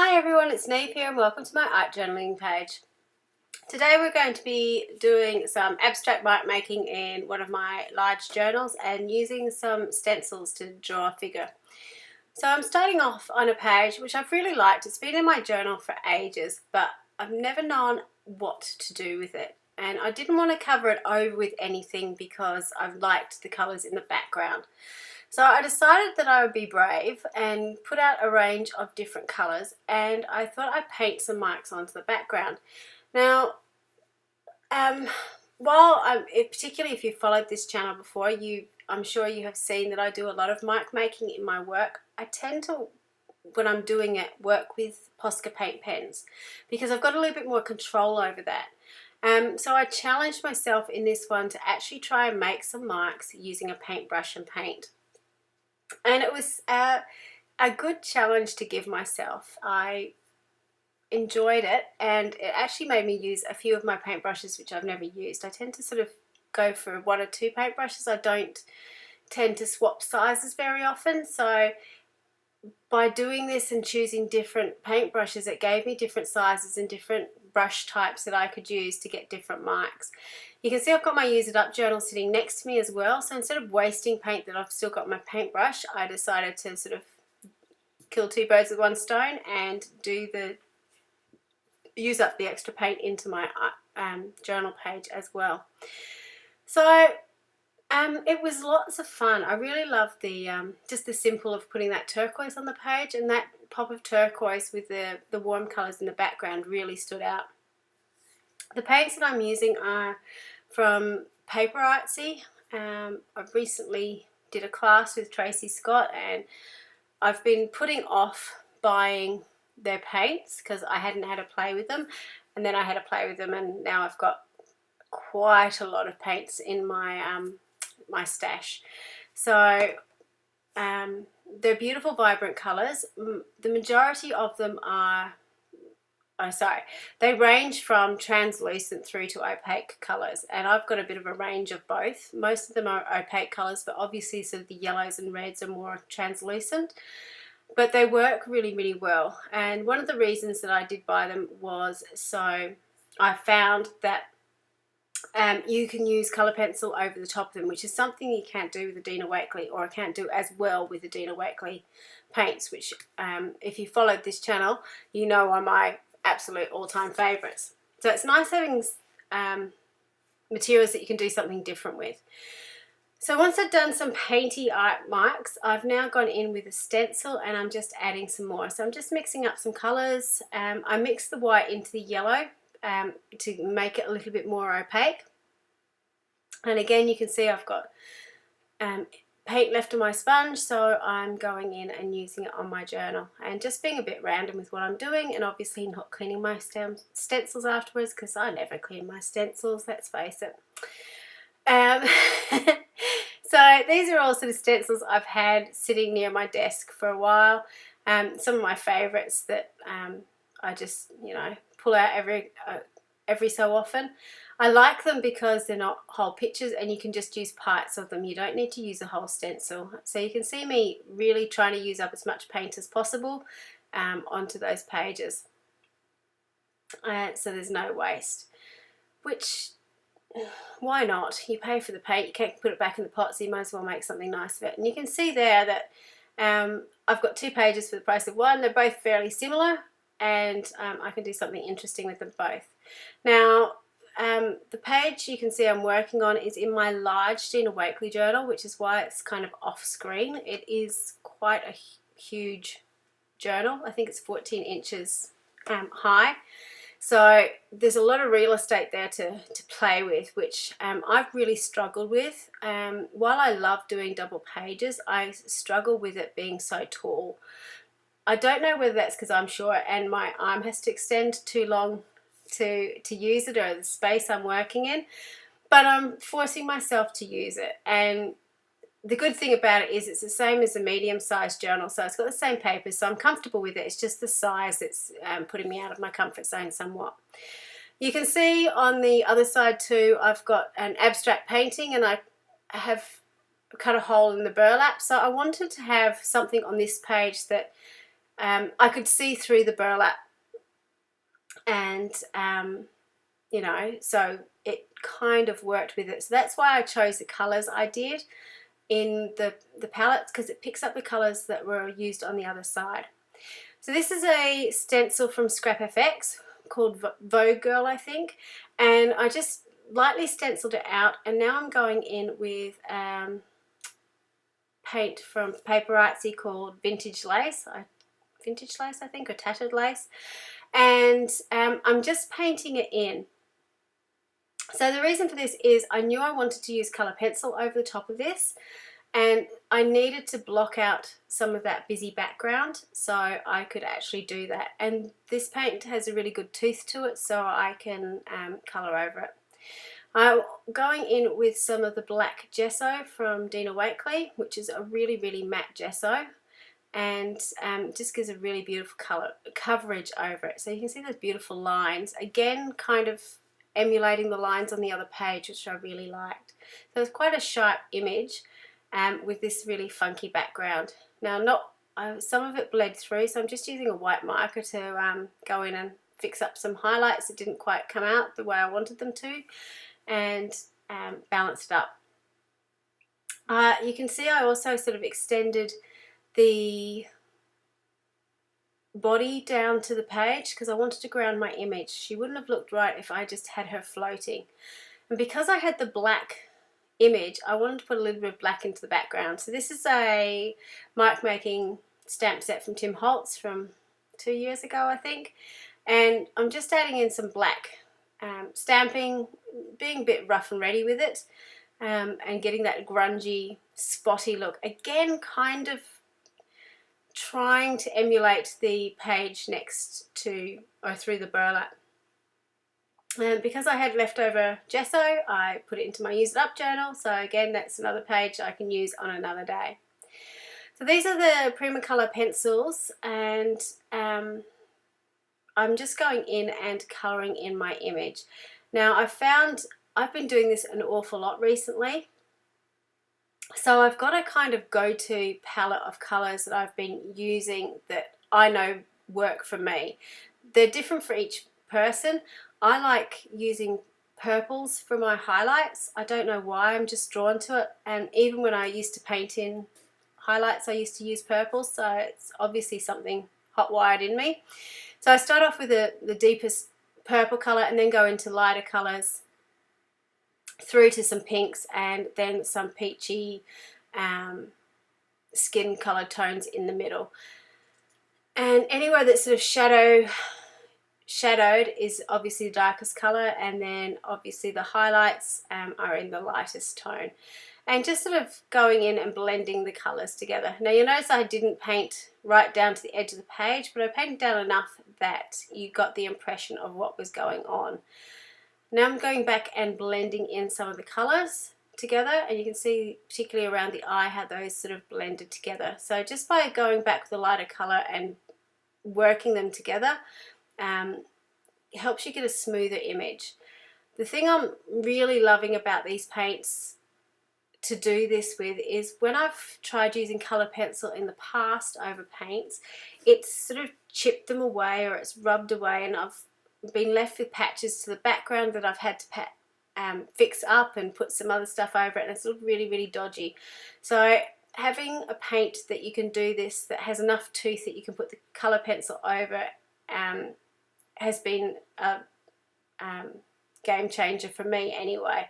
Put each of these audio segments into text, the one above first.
Hi everyone, it's Neve here and welcome to my art journaling page. Today we're going to be doing some abstract mark making in one of my large journals and using some stencils to draw a figure. So I'm starting off on a page which I've really liked. It's been in my journal for ages, but I've never known what to do with it. And I didn't want to cover it over with anything because I've liked the colours in the background. So I decided that I would be brave and put out a range of different colours, and I thought I'd paint some marks onto the background. Now, particularly if you've followed this channel before, I'm sure you have seen that I do a lot of mark making in my work. I tend to, when I'm doing it, work with Posca paint pens because I've got a little bit more control over that. So I challenged myself in this one to actually try and make some marks using a paintbrush and paint. And it was a good challenge to give myself. I enjoyed it, and it actually made me use a few of my paintbrushes which I've never used. I tend to sort of go for one or two paintbrushes. I don't tend to swap sizes very often, so by doing this and choosing different paintbrushes, it gave me different sizes and different brush types that I could use to get different marks. You can see I've got my Use It Up journal sitting next to me as well, so instead of wasting paint that I've still got my paintbrush, I decided to sort of kill two birds with one stone and use up the extra paint into my journal page as well. So it was lots of fun. I really loved the just the simple of putting that turquoise on the page, and that pop of turquoise with the warm colours in the background really stood out. The paints that I'm using are from Paper Artsy. I recently did a class with Tracy Scott, and I've been putting off buying their paints because I hadn't had a play with them, and then I had a play with them, and now I've got quite a lot of paints in my my stash. So they're beautiful, vibrant colours. The majority of them are, they range from translucent through to opaque colours, and I've got a bit of a range of both. Most of them are opaque colours, but obviously sort of the yellows and reds are more translucent. But they work really, really well, and one of the reasons that I did buy them was so I found that you can use colour pencil over the top of them, which is something you can't do with the Dina Wakley, or I can't do as well with the Dina Wakley paints, which if you followed this channel, you know are my absolute all-time favourites. So it's nice having materials that you can do something different with. So once I've done some painty art marks, I've now gone in with a stencil and I'm just adding some more. So I'm just mixing up some colours. I mixed the white into the yellow to make it a little bit more opaque. And again, you can see I've got paint left on my sponge, so I'm going in and using it on my journal and just being a bit random with what I'm doing, and obviously not cleaning my stencils afterwards because I never clean my stencils, let's face it. So these are all sort of stencils I've had sitting near my desk for a while. Some of my favourites that I just, pull out every so often. I like them because they're not whole pictures and you can just use parts of them. You don't need to use a whole stencil. So you can see me really trying to use up as much paint as possible onto those pages. So there's no waste, which, why not? You pay for the paint, you can't put it back in the pot, so you might as well make something nice of it. And you can see there that I've got two pages for the price of one. They're both fairly similar, and I can do something interesting with them both. Now, the page you can see I'm working on is in my large Dina Wakley journal, which is why it's kind of off screen. It is quite a huge journal. I think it's 14 inches high. So there's a lot of real estate there to play with, which I've really struggled with. While I love doing double pages, I struggle with it being so tall. I don't know whether that's because I'm short and my arm has to extend too long to use it, or the space I'm working in, but I'm forcing myself to use it. And the good thing about it is it's the same as a medium-sized journal, so it's got the same paper, so I'm comfortable with it. It's just the size that's putting me out of my comfort zone somewhat. You can see on the other side too, I've got an abstract painting, and I have cut a hole in the burlap. So I wanted to have something on this page that I could see through the burlap, and you know, so it kind of worked with it. So that's why I chose the colours I did in the palettes, because it picks up the colours that were used on the other side. So this is a stencil from Scrap FX called Vogue Girl, I think, and I just lightly stenciled it out, and now I'm going in with paint from Paper Artsy called Vintage Lace, I think, or Tattered Lace, and I'm just painting it in. So the reason for this is I knew I wanted to use colour pencil over the top of this, and I needed to block out some of that busy background so I could actually do that. And this paint has a really good tooth to it, so I can colour over it. I'm going in with some of the black gesso from Dina Wakley, which is a really, really matte gesso, and just gives a really beautiful colour coverage over it. So you can see those beautiful lines, again kind of emulating the lines on the other page, which I really liked. So it's quite a sharp image with this really funky background. Now some of it bled through, so I'm just using a white marker to go in and fix up some highlights that didn't quite come out the way I wanted them to, and balance it up. You can see I also sort of extended the body down to the page because I wanted to ground my image. She wouldn't have looked right if I just had her floating. And because I had the black image, I wanted to put a little bit of black into the background. So this is a mark making stamp set from Tim Holtz from 2 years ago, I think. And I'm just adding in some black, stamping, being a bit rough and ready with it, and getting that grungy, spotty look. Again, kind of trying to emulate the page next to or through the burlap. And because I had leftover gesso, I put it into my Use It Up journal. So again, that's another page I can use on another day. So these are the Primacolor pencils, and I'm just going in and colouring in my image. Now I've been doing this an awful lot recently. So I've got a kind of go-to palette of colours that I've been using that I know work for me. They're different for each person. I like using purples for my highlights. I don't know why, I'm just drawn to it. And even when I used to paint in highlights, I used to use purples, so it's obviously something hot-wired in me. So I start off with the deepest purple colour and then go into lighter colours through to some pinks and then some peachy skin colour tones in the middle. And anywhere that's sort of shadowed is obviously the darkest colour, and then obviously the highlights are in the lightest tone. And just sort of going in and blending the colours together. Now you'll notice I didn't paint right down to the edge of the page, but I painted down enough that you got the impression of what was going on. Now I'm going back and blending in some of the colours together, and you can see particularly around the eye how those sort of blended together. So just by going back with a lighter colour and working them together, it helps you get a smoother image. The thing I'm really loving about these paints to do this with is when I've tried using colour pencil in the past over paints, it's sort of chipped them away or it's rubbed away, and I've been left with patches to the background that I've had to fix up and put some other stuff over it, and it's looked really, really dodgy. So having a paint that you can do this, that has enough tooth that you can put the colour pencil over, has been a game changer for me anyway.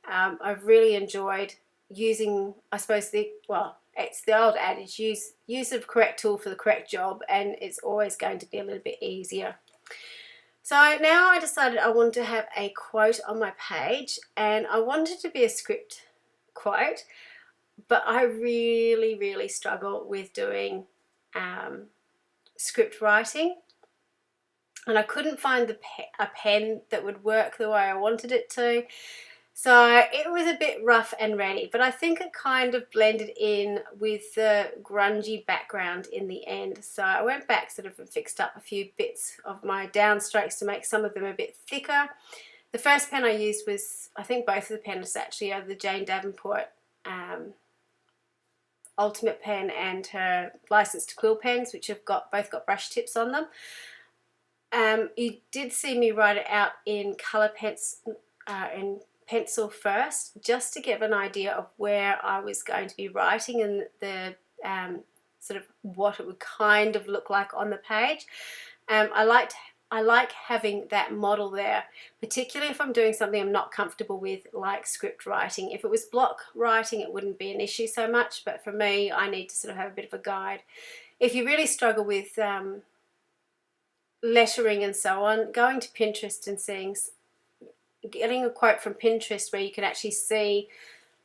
I've really enjoyed using, I suppose, it's the old adage, use the correct tool for the correct job, and it's always going to be a little bit easier. So now I decided I wanted to have a quote on my page, and I wanted to be a script quote, but I really, really struggle with doing script writing, and I couldn't find a pen that would work the way I wanted it to. So it was a bit rough and ready, but I think it kind of blended in with the grungy background in the end. So I went back sort of and fixed up a few bits of my downstrokes to make some of them a bit thicker. The first pen I used was, I think both of the pens actually are the Jane Davenport Ultimate pen and her licensed quill pens, which have both got brush tips on them. You did see me write it out in colour in pencil first, just to give an idea of where I was going to be writing and the sort of what it would kind of look like on the page. I like having that model there, particularly if I'm doing something I'm not comfortable with, like script writing. If it was block writing, it wouldn't be an issue so much, but for me, I need to sort of have a bit of a guide. If you really struggle with lettering and so on, going to Pinterest and getting a quote from Pinterest where you can actually see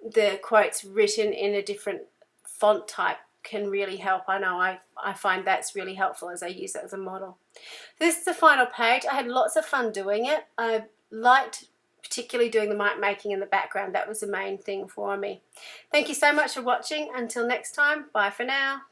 the quotes written in a different font type can really help. I know I find that's really helpful as I use it as a model. This is the final page. I had lots of fun doing it. I liked particularly doing the mark making in the background. That was the main thing for me. Thank you so much for watching. Until next time, bye for now.